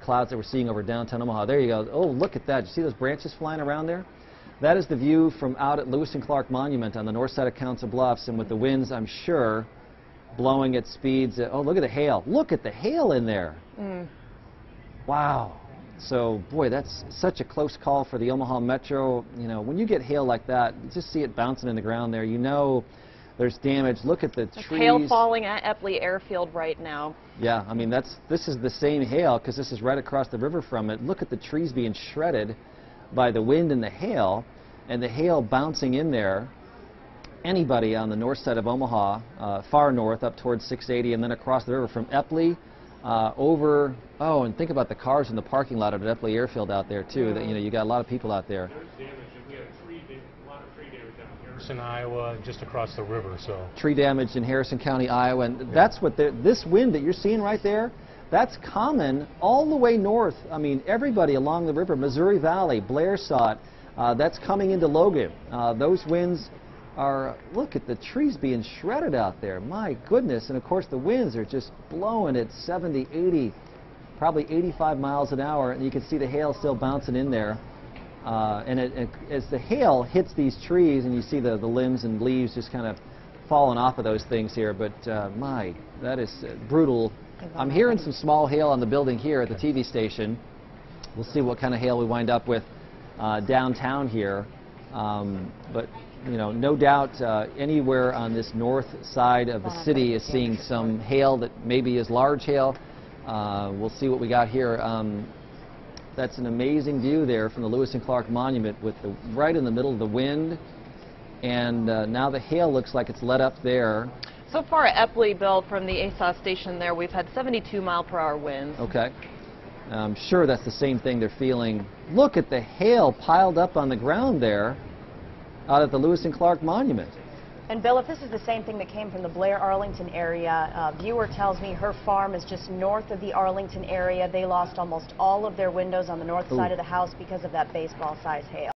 clouds that we're seeing over downtown Omaha. There you go. Oh, look at that. You see those branches flying around there? That is the view from out at Lewis and Clark Monument on the north side of Council Bluffs, and with the winds, I'm sure, blowing at speeds. Oh, look at the hail. Look at the hail in there. Wow. So, boy, that's such a close call for the Omaha Metro. You know, when you get hail like that, you just see it bouncing in the ground there. You know there's damage. Look at the trees. Hail falling at Eppley Airfield right now. Yeah, I mean, this is the same hail because this is right across the river from it. Look at the trees being shredded by the wind and the hail bouncing in there. Anybody on the north side of Omaha, far north up towards 680 and then across the river from Eppley over, oh, and think about the cars in the parking lot at Eppley Airfield out there too. That, you know, you got a lot of people out there. There's damage, and we had a lot of tree damage down in Harrison, Iowa, just across the river. So Tree damage in Harrison County, Iowa, and that's what this wind that you're seeing right there, that's common all the way north. I mean, everybody along the river, Missouri Valley, Blair saw it. That's coming into Logan. Those winds are, look at the trees being shredded out there. My goodness. And of course the winds are just blowing at 70, 80, probably 85 miles an hour, and you can see the hail still bouncing in there. As the hail hits these trees, and you see the limbs and leaves just kind of falling off of those things here, but my, that is brutal. I'm hearing some small hail on the building here at the TV station. We'll see what kind of hail we wind up with downtown here. But you know, no doubt anywhere on this north side of the city is seeing some hail that maybe is large hail. We'll see what we got here. That's an amazing view there from the Lewis and Clark Monument with right in the middle of the wind. And now the hail looks like it's let up there. So far at Eppley, Bill, from the ASOS station there, we've had 72-mile-per-hour winds. Okay. I'm sure that's the same thing they're feeling. Look at the hail piled up on the ground there out at the Lewis and Clark Monument. And Bill, if this is the same thing that came from the Blair Arlington area, a viewer tells me her farm is just north of the Arlington area. They lost almost all of their windows on the north side of the house because of that baseball-sized hail.